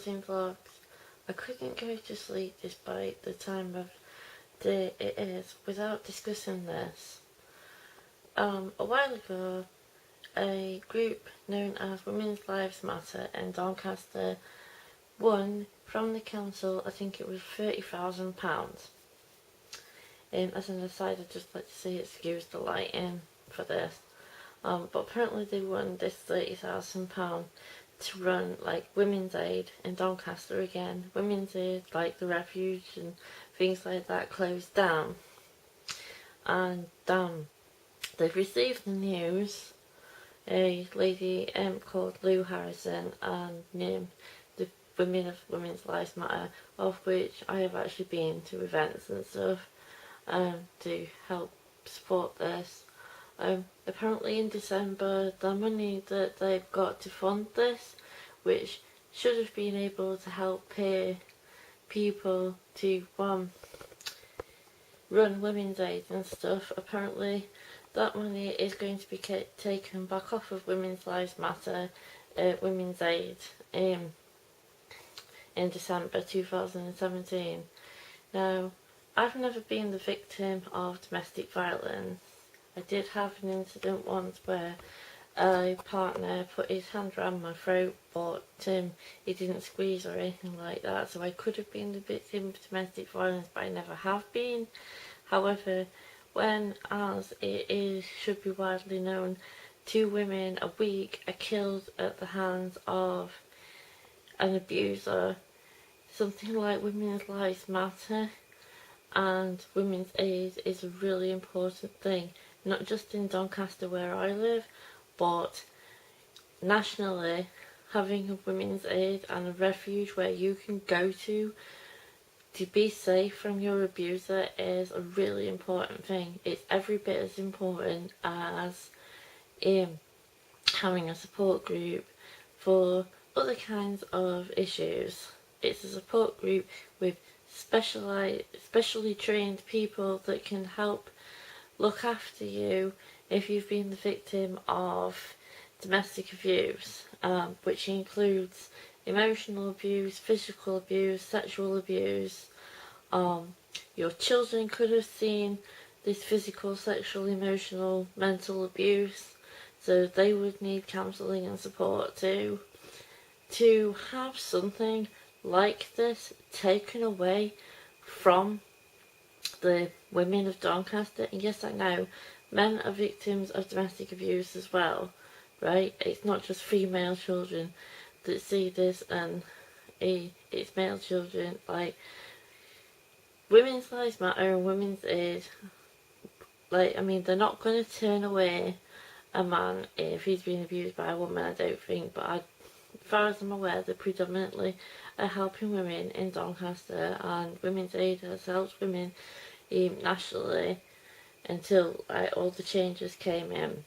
buzzing vlogs. I couldn't go to sleep despite the time of day it is without discussing this. A while ago, a group known as Women's Lives Matter in Doncaster won from the council, I think it was £30,000. As an aside, I'd just like to say excuse the lighting for this. But apparently they won this £30,000 to run like Women's Aid in Doncaster again. Women's Aid, like the refuge and things like that, closed down. And they've received the news. A lady called Lou Harrison and the Women of Women's Lives Matter, of which I have actually been to events and stuff to help support this. Apparently in December, the money that they've got to fund this, which should have been able to help pay people to run Women's Aid and stuff, apparently that money is going to be taken back off of Women's Lives Matter, Women's Aid in December 2017. Now, I've never been the victim of domestic violence. I did have an incident once where a partner put his hand around my throat, but he didn't squeeze or anything like that, so I could have been the victim of domestic violence, but I never have been. However, when, as it should be widely known, 2 women a week are killed at the hands of an abuser, something like Women's Lives Matter and Women's Aid is a really important thing, not just in Doncaster where I live, but nationally. Having a Women's Aid and a refuge where you can go to be safe from your abuser is a really important thing. It's every bit as important as having a support group for other kinds of issues. It's a support group with specially trained people that can help look after you if you've been the victim of domestic abuse, which includes emotional abuse, physical abuse, sexual abuse. Your children could have seen this physical, sexual, emotional, mental abuse, so they would need counselling and support too. To have something like this taken away from the women of Doncaster, and yes, I know men are victims of domestic abuse as well, right? It's not just female children that see this, and it's male children. Like, Women's Lives Matter and Women's Aid, like, I mean, they're not going to turn away a man if he's been abused by a woman, I don't think, but as far as I'm aware, they predominantly are helping women in Doncaster, and Women's Aid has helped women nationally until all the changes came in.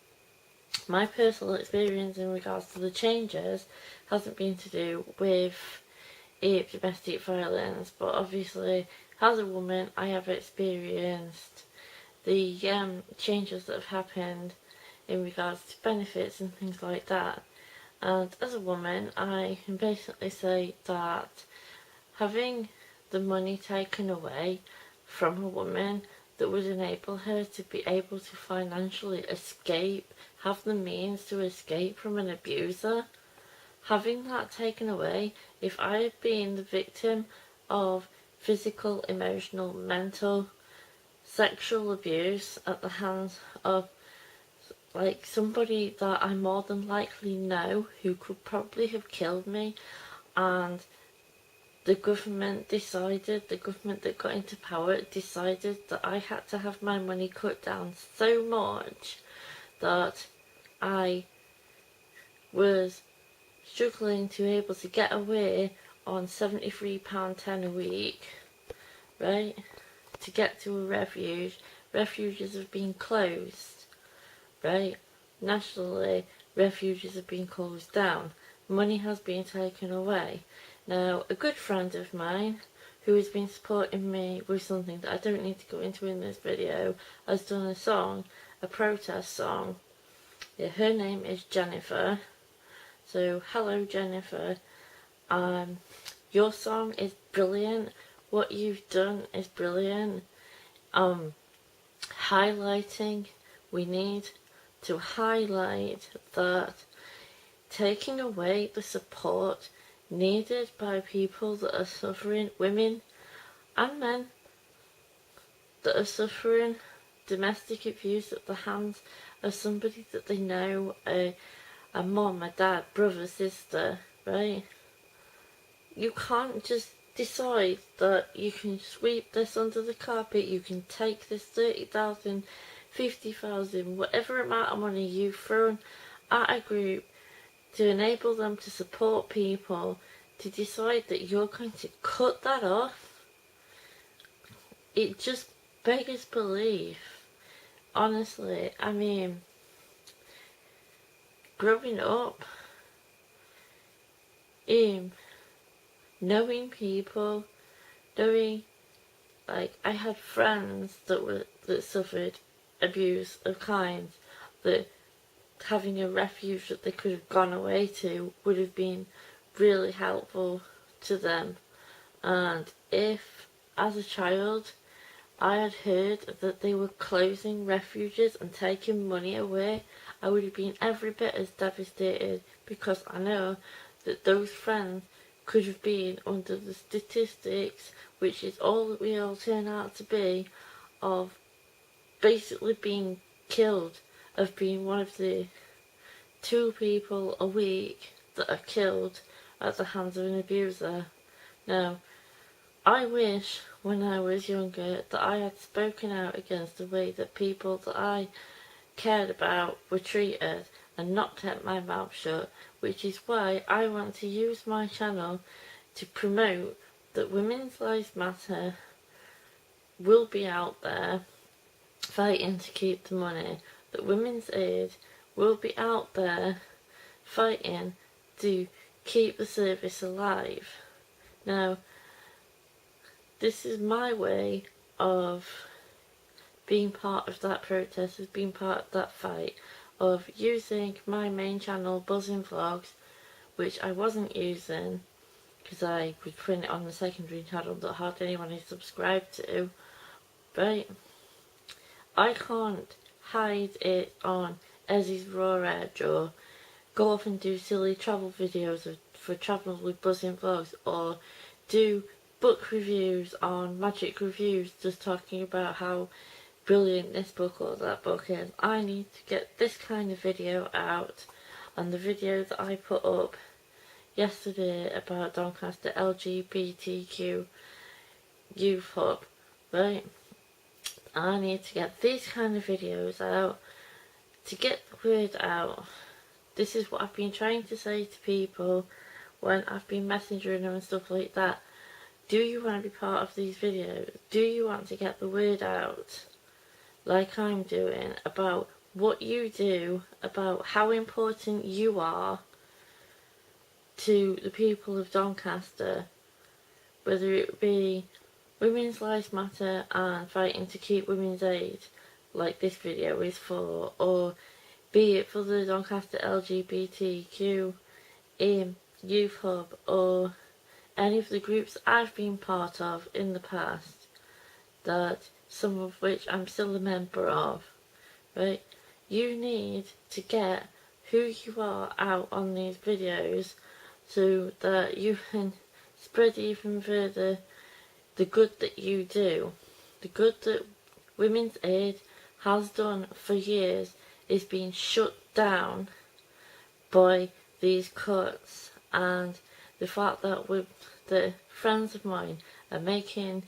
My personal experience in regards to the changes hasn't been to do with domestic violence, but obviously as a woman I have experienced the changes that have happened in regards to benefits and things like that. And as a woman, I can basically say that having the money taken away from a woman that would enable her to be able to financially escape, have the means to escape from an abuser, having that taken away, if I had been the victim of physical, emotional, mental, sexual abuse at the hands of like somebody that I more than likely know who could probably have killed me, and the government that got into power decided that I had to have my money cut down so much that I was struggling to be able to get away on £73.10 a week, right, to get to a refuge. Refuges have been closed, right, nationally refuges have been closed down, money has been taken away. Now, a good friend of mine who has been supporting me with something that I don't need to go into in this video has done a song, a protest song. Yeah, her name is Jennifer. So hello Jennifer. Your song is brilliant. What you've done is brilliant. Highlighting, we need to highlight that taking away the support needed by people that are suffering, women and men that are suffering domestic abuse at the hands of somebody that they know, a mom, a dad, brother, sister, right? You can't just decide that you can sweep this under the carpet, you can take this 30,000, 50,000, whatever amount of money you've thrown at a group to enable them to support people, to decide that you're going to cut that off. It just beggars belief. Honestly, I mean, growing up, knowing people, like, I had friends that suffered abuse of kinds, that having a refuge that they could have gone away to would have been really helpful to them. And if, as a child, I had heard that they were closing refuges and taking money away, I would have been every bit as devastated, because I know that those friends could have been under the statistics, which is all that we all turn out to be, of basically being killed, of being one of the 2 people a week that are killed at the hands of an abuser. Now, I wish when I was younger that I had spoken out against the way that people that I cared about were treated and not kept my mouth shut, which is why I want to use my channel to promote that Women's Lives Matter will be out there fighting to keep the money, that Women's Aid will be out there fighting to keep the service alive. Now, this is my way of being part of that protest, of being part of that fight, of using my main channel, Buzzing Vlogs, which I wasn't using because I was putting it on the secondary channel that hardly anyone is subscribed to, right? I can't hide it on Ezzy's Raw Edge or go off and do silly travel videos for Travel with Buzzing Vlogs, or do book reviews on Magic Reviews just talking about how brilliant this book or that book is. I need to get this kind of video out, and the video that I put up yesterday about Doncaster LGBTQ Youth Hub, right? I need to get these kind of videos out to get the word out. This is what I've been trying to say to people when I've been messaging them and stuff like that. Do you want to be part of these videos? Do you want to get the word out, like I'm doing, about what you do, about how important you are to the people of Doncaster, whether it be Women's Lives Matter and fighting to keep women's aid, like this video is for, or be it for the Doncaster LGBTQ Youth Hub, or any of the groups I've been part of in the past, that some of which I'm still a member of, right? You need to get who you are out on these videos so that you can spread even further the good that you do. The good that Women's Aid has done for years is being shut down by these cuts, and the fact that the friends of mine are making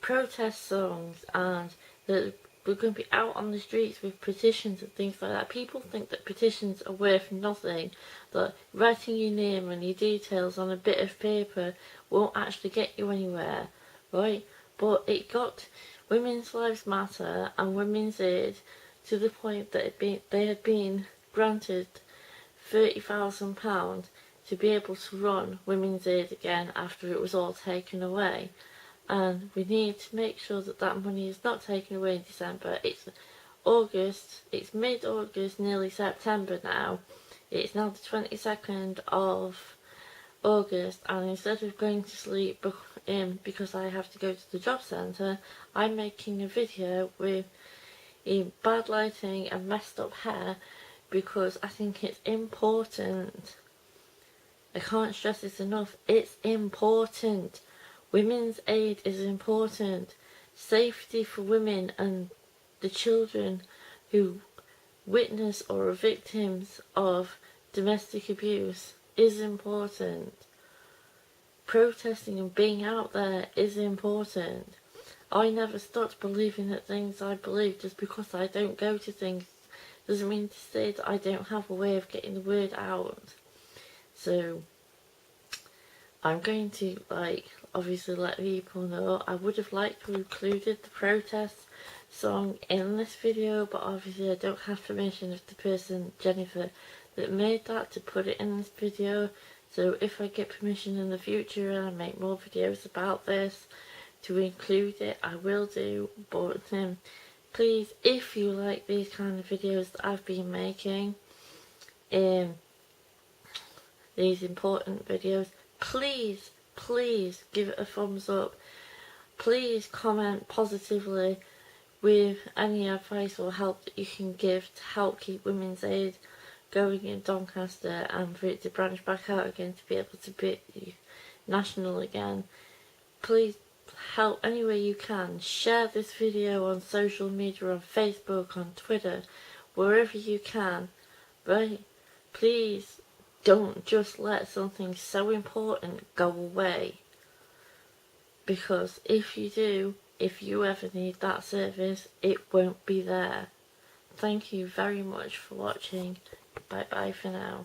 protest songs and that we're going to be out on the streets with petitions and things like that. People think that petitions are worth nothing, that writing your name and your details on a bit of paper won't actually get you anywhere, right? But it got Women's Lives Matter and Women's Aid to the point that they had been granted £30,000 to be able to run Women's Aid again after it was all taken away. And we need to make sure that that money is not taken away in December. It's August, it's mid-August, nearly September now. It's now the 22nd of August, and instead of going to sleep because I have to go to the job centre, I'm making a video with bad lighting and messed up hair because I think it's important. I can't stress this enough. It's important. Women's aid is important. Safety for women and the children who witness or are victims of domestic abuse is important. Protesting and being out there is important. I never stopped believing the things I believe. Just because I don't go to things doesn't mean to say that I don't have a way of getting the word out. So I'm going to obviously let people know. I would have liked to have included the protest song in this video, but obviously I don't have permission of the person, Jennifer, that made that to put it in this video. So if I get permission in the future and I make more videos about this to include it, I will do. But please, if you like these kind of videos that I've been making, these important videos, please give it a thumbs up. Please comment positively with any advice or help that you can give to help keep women's aid going in Doncaster and for it to branch back out again, to be able to be national again. Please help any way you can. Share this video on social media, on Facebook, on Twitter, wherever you can. Right? Please don't just let something so important go away. Because if you do, if you ever need that service, it won't be there. Thank you very much for watching. Bye bye for now.